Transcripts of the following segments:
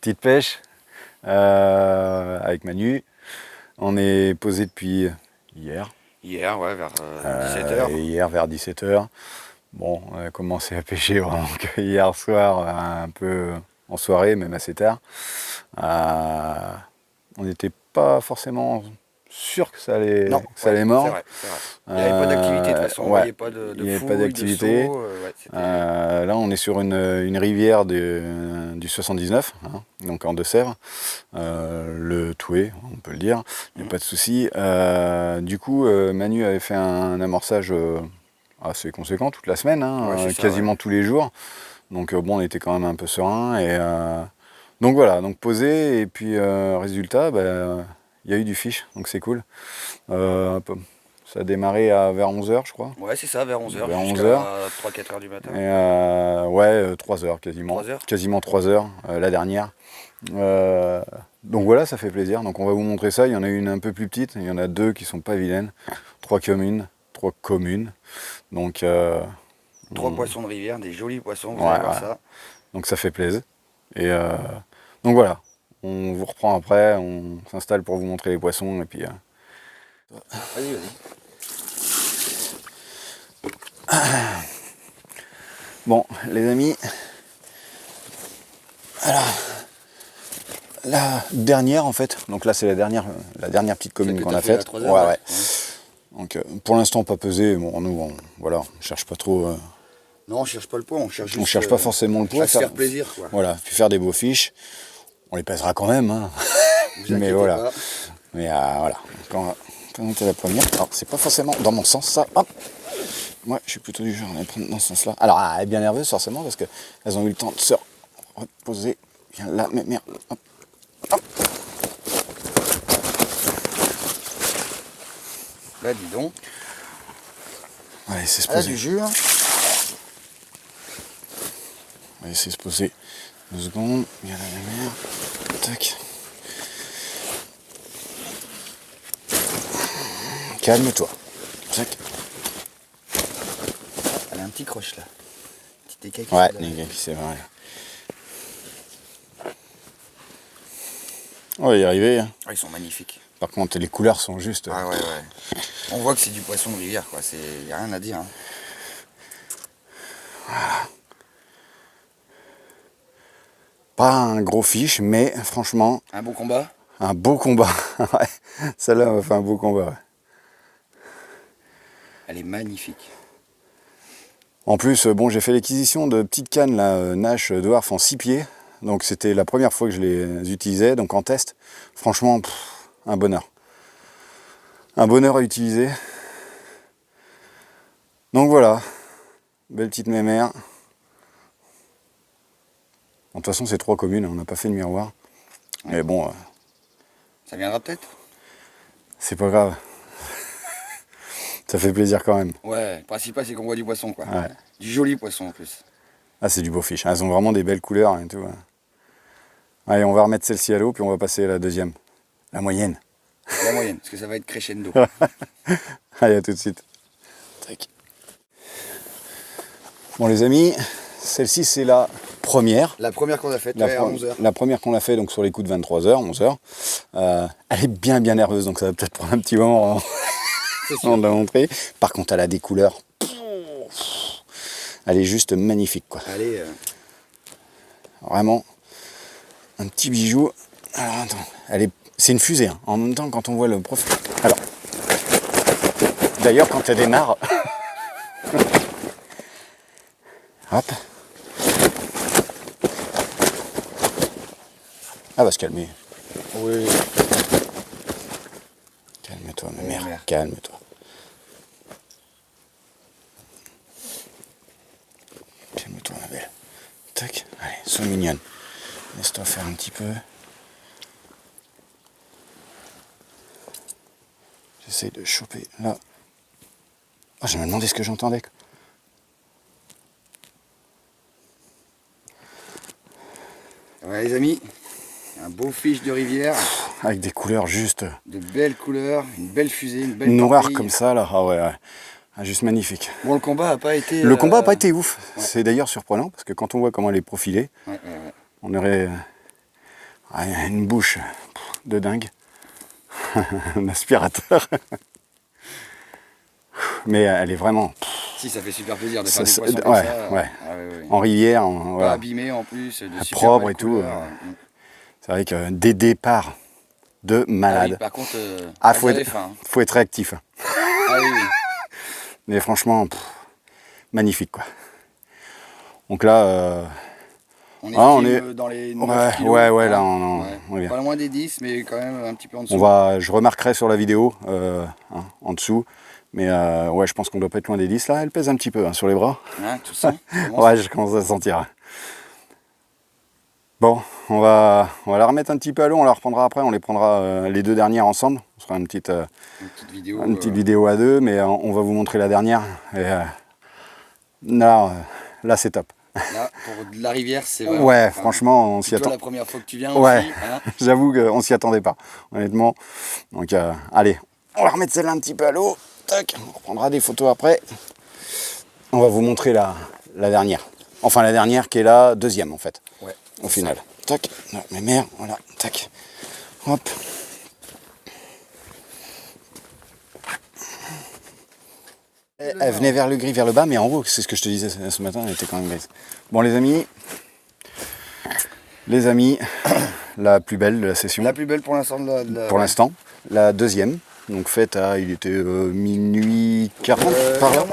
Petite pêche avec Manu. On est posé depuis hier. Hier, ouais, vers 17h. Hier vers 17h. Bon, on a commencé à pêcher vraiment que hier soir, un peu en soirée, même assez tard. On n'était pas forcément sûr que ça allait, Non, mordre. c'est vrai. Il n'y avait pas d'activité de toute façon, on ouais, voyait pas de il n'y avait fouilles, pas d'activité. de sauts, Là, on est sur une rivière du 79, hein, donc en Deux-Sèvres. Le Toué, on peut le dire, il n'y a pas de souci. Du coup, Manu avait fait un amorçage assez conséquent toute la semaine, hein, Ouais, ça, quasiment tous les jours. Donc bon, on était quand même un peu serein. Donc voilà, donc posé, et puis résultat, il y a eu du fish, donc c'est cool. Ça a démarré vers 11h, je crois. Ouais, c'est ça, vers 11h, Vers jusqu'à 11h. 3-4h du matin. Ouais, 3 heures quasiment. 3 heures. Quasiment 3 heures, la dernière. Donc voilà, ça fait plaisir. Donc on va vous montrer ça. Il y en a une un peu plus petite, il y en a deux qui sont pas vilaines. 3 communes. Donc 3 poissons de rivière, des jolis poissons, vous ouais, allez voir ça. donc ça fait plaisir. Et donc voilà, on vous reprend après, on s'installe pour vous montrer les poissons et puis. Vas-y. Bon, les amis, alors la dernière en fait, donc là c'est la dernière petite commune qu'on a faite. Ouais. Donc pour l'instant pas pesé, bon nous voilà, on cherche pas trop. Non, on cherche pas le poids, on cherche juste. On cherche pas forcément le poids. À se faire plaisir quoi. Voilà, puis faire des beaux fiches. On les pèsera quand même, hein. Mais voilà. Pas. Mais voilà. Quand t'es la première, alors c'est pas forcément dans mon sens ça. Hop. Moi je suis plutôt du genre à les prendre dans ce sens-là. Alors elle est bien nerveuse forcément parce qu'elles ont eu le temps de se reposer. Viens là, mais merde. Hop. Hop. Là dis donc. Allez, c'est se poser. Du jus. On va essayer de se poser 2 secondes. Viens là, la mer. Tac. Calme-toi. Tac. Elle a un petit croche là. Petit écaille. Ouais, c'est vrai. On va y arriver. Hein. Ah, ils sont magnifiques. Par contre, les couleurs sont juste. Ah ouais. On voit que c'est du poisson de rivière quoi. Il n'y a rien à dire. Hein. Voilà. Pas un gros fiche, mais franchement. Un beau combat. Un beau combat. Ouais. Celle-là m'a fait un beau combat. Ouais. Elle est magnifique. En plus, bon, j'ai fait l'acquisition de petites cannes là, Nash Dwarf en 6 pieds. Donc c'était la première fois que je les utilisais, donc en test. Franchement, un bonheur. Un bonheur à utiliser. Donc voilà, belle petite mémère. De toute façon, c'est 3 communes, on n'a pas fait de miroir. Mais bon. Ça viendra peut-être. C'est pas grave. Ça fait plaisir quand même. Ouais, le principal c'est qu'on voit du poisson quoi. Ouais. Du joli poisson en plus. Ah, c'est du beau fiche. Elles ont vraiment des belles couleurs et tout. Allez, on va remettre celle-ci à l'eau, puis on va passer à la deuxième. La moyenne. La moyenne, parce que ça va être crescendo. Allez, à tout de suite. Tac. Bon les amis, celle-ci c'est la première. La première qu'on a faite, à 11h. La première qu'on a fait donc sur les coups de 23h, 11h. Elle est bien nerveuse, donc ça va peut-être prendre un petit moment avant de la montrer. Par contre, elle a des couleurs. Elle est juste magnifique quoi. Vraiment un petit bijou. Alors attends, c'est une fusée. Hein. En même temps, quand on voit le profil. Alors, d'ailleurs, quand elle démarre. Hop. Ah, va se calmer. Oui. Calme-toi, ma mère. Calme-toi. Calme-toi, ma belle. Tac. Allez, sois mignonne. Laisse-toi faire un petit peu. J'essaie de choper là. Oh, je me demandais ce que j'entendais. Ouais les amis, un beau fiche de rivière. Avec des couleurs juste. De belles couleurs, une belle fusée, une belle noire torpille. comme ça là. Ah ouais. Ah, juste magnifique. Bon, le combat n'a pas été... Le combat n'a pas été ouf. Ouais. C'est d'ailleurs surprenant parce que quand on voit comment elle est profilée, ouais. on aurait Ah, il y a une bouche de dingue. Un aspirateur. Mais elle est vraiment... Si, ça fait super plaisir de faire des Ça, poissons comme ouais, ça. ouais. Ah, ouais. En rivière, Pas voilà. abîmé en plus, de super Propre belles et tout. couleurs. C'est vrai que des départs de Ah oui, malade. par contre, Faut elles avaient être, faim. faut être réactif. Ah oui, oui. Mais franchement, magnifique quoi. Donc là, On estime dans les 9 kilos. ouais, là, hein. on est bien. Pas loin des 10, mais quand même un petit peu en dessous. Je remarquerai sur la vidéo, en dessous. Mais ouais, je pense qu'on doit pas être loin des 10. Là, elle pèse un petit peu sur les bras. Hein, tu sens? Ouais, je commence à sentir. Bon, on va la remettre un petit peu à l'eau, on la reprendra après, on les prendra les deux dernières ensemble. On fera une petite vidéo à deux, mais on va vous montrer la dernière. Et, là c'est top. Là, pour de la rivière, c'est vraiment... Ouais, franchement, on s'y attend. la première fois que tu viens Ouais, aussi. Hein. j'avoue qu'on s'y attendait pas, honnêtement. Donc, allez, on va remettre celle-là un petit peu à l'eau. Tac, on reprendra des photos après. On va vous montrer la dernière. Enfin, la dernière qui est la deuxième, en fait. Ouais. Au final. Tac, mes mères, voilà, tac. Hop. Elle venait vers le gris, vers le bas, mais en haut, c'est ce que je te disais ce matin, elle était quand même grise. Bon, les amis, la plus belle de la session. La plus belle pour l'instant Pour l'instant, la deuxième, donc faite à, il était minuit 40 par là.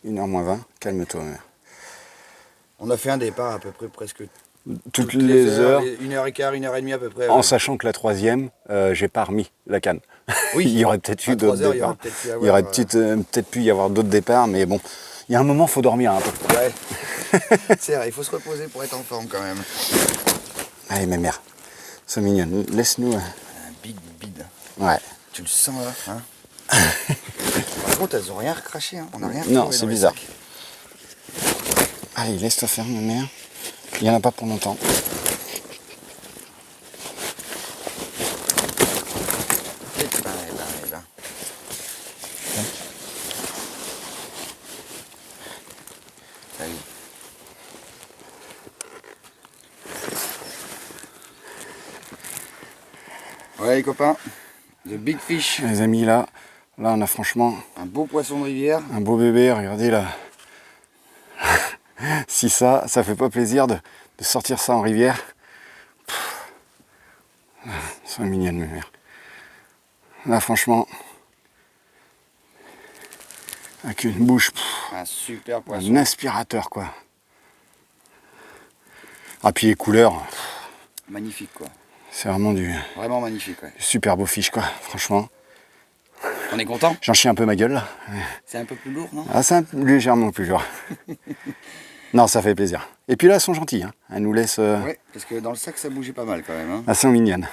1h moins 20, calme-toi. Mère. On a fait un départ à peu près presque toutes les heures. 1h15, 1h30 à peu près. En sachant que la troisième, j'ai pas remis la canne. Oui. Il y aurait peut-être eu d'autres départs. Il y aurait peut-être pu y avoir d'autres départs, mais bon, il y a un moment, il faut dormir un peu. Ouais. C'est vrai, il faut se reposer pour être en forme quand même. Allez, mes mères, c'est mignonne. Laisse-nous. Un big bide. Ouais. Tu le sens là, hein. Par contre, elles ont rien recraché, hein. On a rien. Non, c'est bizarre. Allez, laisse-toi faire, ma mère. Il n'y en a pas pour longtemps. Eh ben. Ça y est. Ouais, les copains, the big fish. Les amis, là, on a franchement un beau poisson de rivière. Un beau bébé, regardez là. Si ça fait pas plaisir de sortir ça en rivière. C'est mignonne, mes mères. Là, franchement, avec une bouche, un super poisson. Un aspirateur, quoi. Ah, puis les couleurs. Magnifique, quoi. C'est vraiment Vraiment magnifique, ouais. Du super beau fiche, quoi, franchement. On est content? J'en chie un peu ma gueule, là. C'est un peu plus lourd, non? Ah, c'est légèrement plus lourd. Non, ça fait plaisir. Et puis là, elles sont gentilles. Hein. Elles nous laissent... Ouais, parce que dans le sac, ça bougeait pas mal, quand même. Hein. Elles sont mignonnes.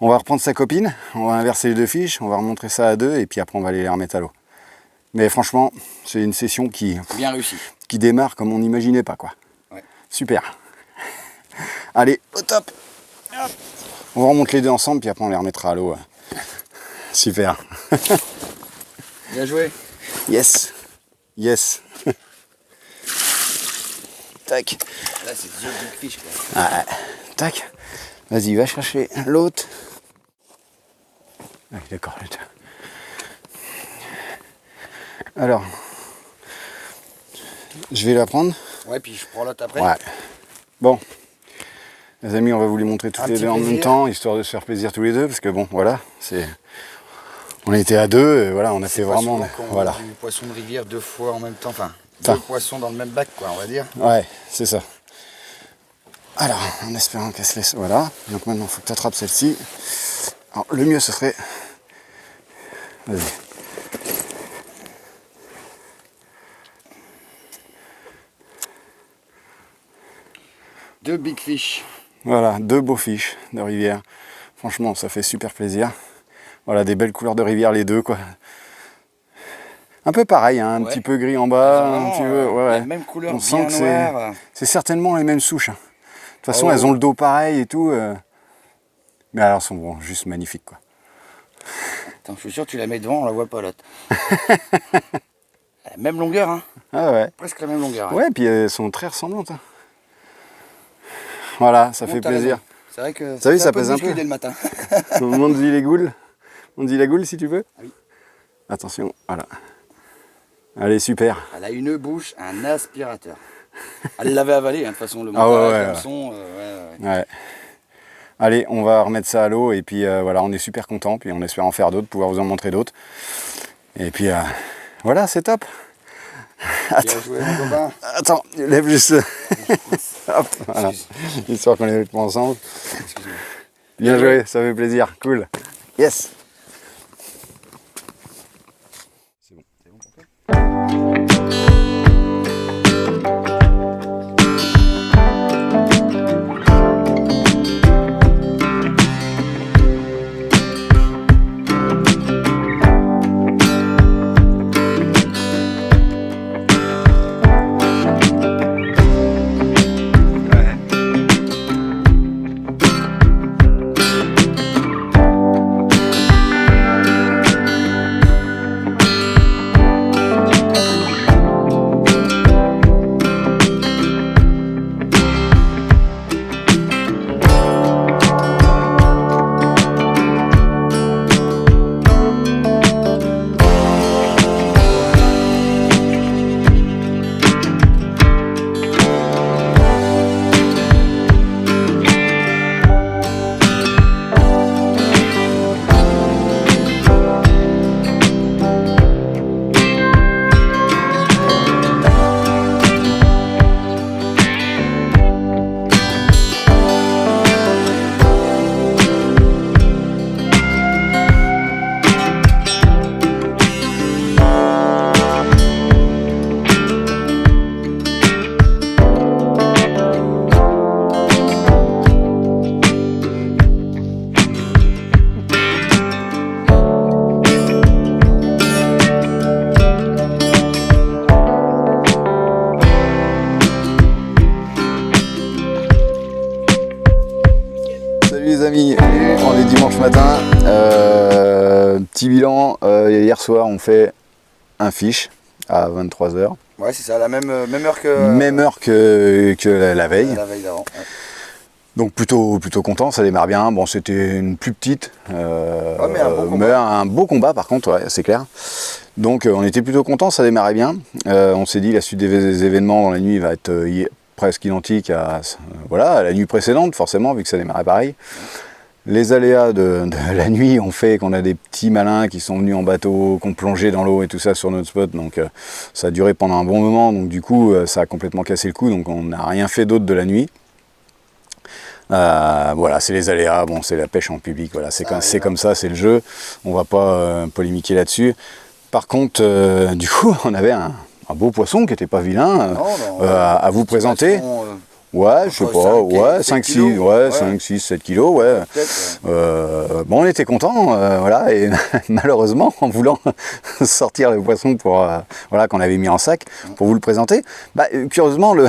On va reprendre sa copine, on va inverser les deux fiches, on va remontrer ça à deux, et puis après, on va aller les remettre à l'eau. Mais franchement, c'est une session qui... Bien réussi. Qui démarre comme on n'imaginait pas, quoi. Ouais. Super. Allez, au top. Hop. On va remonter les deux ensemble, puis après, on les remettra à l'eau. Super. Bien joué. Yes. Yes. Tac. Là, c'est The Big Fish, quoi. Ah, tac. Vas-y, va chercher l'autre. Ah, d'accord. Alors, je vais la prendre. Ouais, puis je prends l'autre après. Ouais. Bon. Les amis, on va vous les montrer toutes les deux en même temps, histoire de se faire plaisir tous les deux, parce que bon, voilà, on était à deux, et voilà, on a fait vraiment... Voilà. Du poisson de rivière 2 fois en même temps, enfin, 2 poissons dans le même bac, quoi, on va dire. Ouais, c'est ça. Alors, en espérant qu'elle se laisse... Voilà, donc maintenant, il faut que tu attrapes celle-ci. Alors, le mieux, ce serait... Vas-y. Deux big fish. Voilà, 2 beaux fiches de rivière. Franchement, ça fait super plaisir. Voilà, des belles couleurs de rivière, les deux, quoi. Un peu pareil, hein, un petit peu gris en bas, un petit peu... La même couleur, on sent que c'est certainement les mêmes souches. De toute façon, elles ont le dos pareil et tout. Mais alors, elles sont bon, juste magnifiques, quoi. Attends, je suis sûr que tu la mets devant, on la voit pas l'autre. Même longueur, hein. Ah ouais. Presque la même longueur. Ouais, puis elles sont très ressemblantes. Hein. Voilà, ça Bon, fait t'as plaisir. raison. C'est vrai que T'as vu, fait ça peu de pèse un muscu peu. dès le matin. On dit les goules. On dit la goule si tu veux. Ah oui. Attention, voilà. Allez, super. Elle a une bouche, un aspirateur. Elle l'avait avalé, hein, de toute façon, le Ah ouais, montage, ouais, le ouais. son. Ouais. Ouais. Allez, on va remettre ça à l'eau et puis voilà, on est super content. Puis on espère en faire d'autres, pouvoir vous en montrer d'autres. Et puis voilà, c'est top. Bien joué, mon copain. Attends, lève juste. Hop, voilà. Histoire qu'on les mette pas ensemble. Excuse-moi. Bien joué, ça fait plaisir. Cool. Yes. C'est bon pour toi? Salut les amis, on est dimanche matin. Petit bilan, hier soir on fait un fiche à 23h. Ouais, c'est ça, la même heure que Même heure que la veille. la veille d'avant. Ouais. Donc plutôt content, ça démarre bien. Bon, c'était une plus petite, mais un bon combat. mais un beau combat par contre, ouais, c'est clair. Donc on était plutôt content, ça démarrait bien. On s'est dit la suite des événements dans la nuit va être presque identique à la nuit précédente, forcément, vu que ça démarrait pareil. Les aléas de la nuit ont fait qu'on a des petits malins qui sont venus en bateau, qui ont plongé dans l'eau et tout ça sur notre spot. Donc ça a duré pendant un bon moment. Donc du coup, ça a complètement cassé le coup. Donc on n'a rien fait d'autre de la nuit. Voilà, c'est les aléas. Bon, c'est la pêche en public. Voilà, c'est comme ça, c'est le jeu. On va pas polémiquer là-dessus. Par contre, du coup, on avait un beau poisson qui était pas vilain à vous présenter. Ouais, je sais pas, ouais, 5, 6, ouais, 5, 6, 7 kilos, ouais. Bon, on était contents, voilà, et malheureusement, en voulant sortir le poisson voilà, qu'on avait mis en sac pour vous le présenter, curieusement, le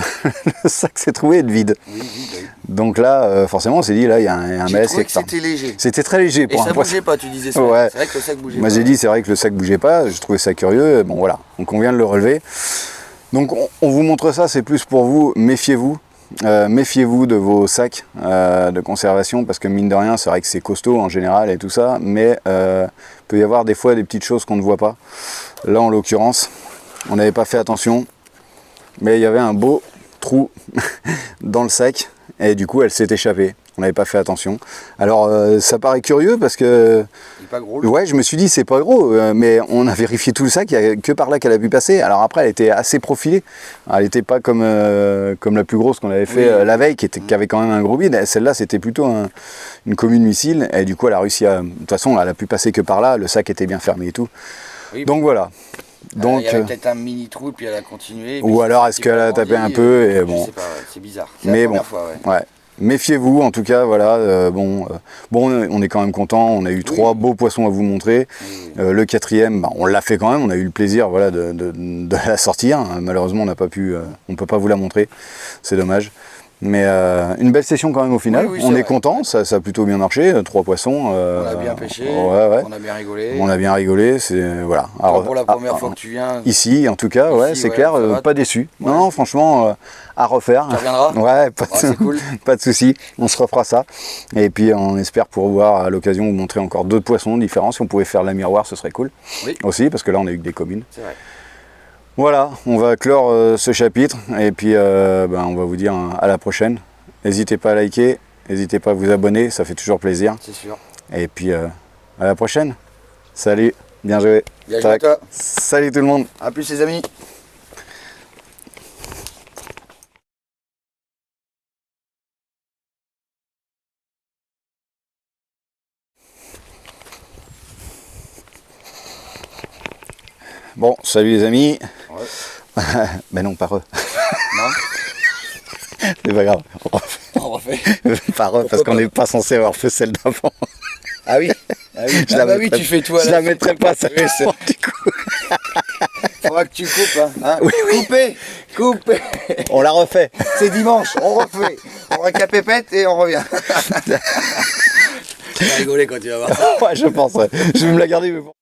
sac s'est trouvé être vide. Oui, oui. Donc là, forcément, on s'est dit, là, il y a un J'ai malaise. trouvé que c'était léger. C'était très léger pour Et un ça poisson. bougeait pas, tu disais ça. Ouais. C'est vrai que le sac bougeait pas. Moi, j'ai dit, c'est vrai que le sac bougeait pas, je trouvais ça curieux, bon voilà, donc on vient de le relever. Donc on vous montre ça, c'est plus pour vous, méfiez-vous. Méfiez-vous de vos sacs de conservation parce que mine de rien c'est vrai que c'est costaud en général et tout ça, mais peut y avoir des fois des petites choses qu'on ne voit pas. Là en l'occurrence on n'avait pas fait attention, mais il y avait un beau trou dans le sac et du coup elle s'est échappée. On n'avait pas fait attention. Alors ça paraît curieux parce que Il est pas gros. ouais, je me suis dit c'est pas gros, mais on a vérifié tout le sac, il n'y a que par là qu'elle a pu passer. Alors après elle était assez profilée, elle n'était pas comme la plus grosse qu'on avait fait la veille qui avait quand même un gros bide. Celle-là c'était plutôt une commune missile et du coup elle a réussi à... De toute façon elle a pu passer que par là, le sac était bien fermé et tout. Oui, donc voilà. Donc, il y avait peut-être un mini trou puis elle a continué. Ou alors est-ce qu'elle a tapé un peu et bon. Je sais pas, c'est bizarre. Mais bon, fois, ouais. Méfiez-vous en tout cas, voilà, bon, on est quand même content, on a eu 3 beaux poissons à vous montrer. Le 4e, on l'a fait quand même, on a eu le plaisir voilà, de la sortir. Malheureusement on n'a pas pu, on ne peut pas vous la montrer, c'est dommage. Mais une belle session quand même au final. Oui, on est vrai. content, ça a plutôt bien marché. 3 poissons. On a bien pêché, ouais. on a bien rigolé. On a bien rigolé. C'est voilà. Toi, pour la première fois que tu viens. Ici, en tout cas, ouais, c'est clair, pas déçu. Ouais. Non, franchement, à refaire. Tu reviendras? Ouais, c'est cool. pas de souci. On se refera ça. Et puis, on espère pouvoir à l'occasion vous montrer encore d'autres poissons différents. Si on pouvait faire la miroir, ce serait cool. Oui. Aussi, parce que là, on a eu que des communes. C'est vrai. Voilà, on va clore ce chapitre. Et puis, on va vous dire à la prochaine. N'hésitez pas à liker, n'hésitez pas à vous abonner, ça fait toujours plaisir. C'est sûr. Et puis, à la prochaine. Salut, bien joué. Bien joué à toi. Salut tout le monde. A plus les amis. Bon, salut les amis. Ouais. Ben non, pas eux. Non. C'est pas grave. On refait. Pas eux, parce qu'on n'est pas censé avoir fait celle d'avant. Ah oui. Ah oui. Oui, tu fais tout à Je la mettrai pas, ça oui, c'est... du coup. Faudra que tu coupes, hein. Oui. Coupez. On la refait. C'est dimanche, on refait. On récapépète et on revient. Tu vas rigoler quand tu vas voir ça. Ouais, je pense. Ouais. Je vais me la garder, mais bon.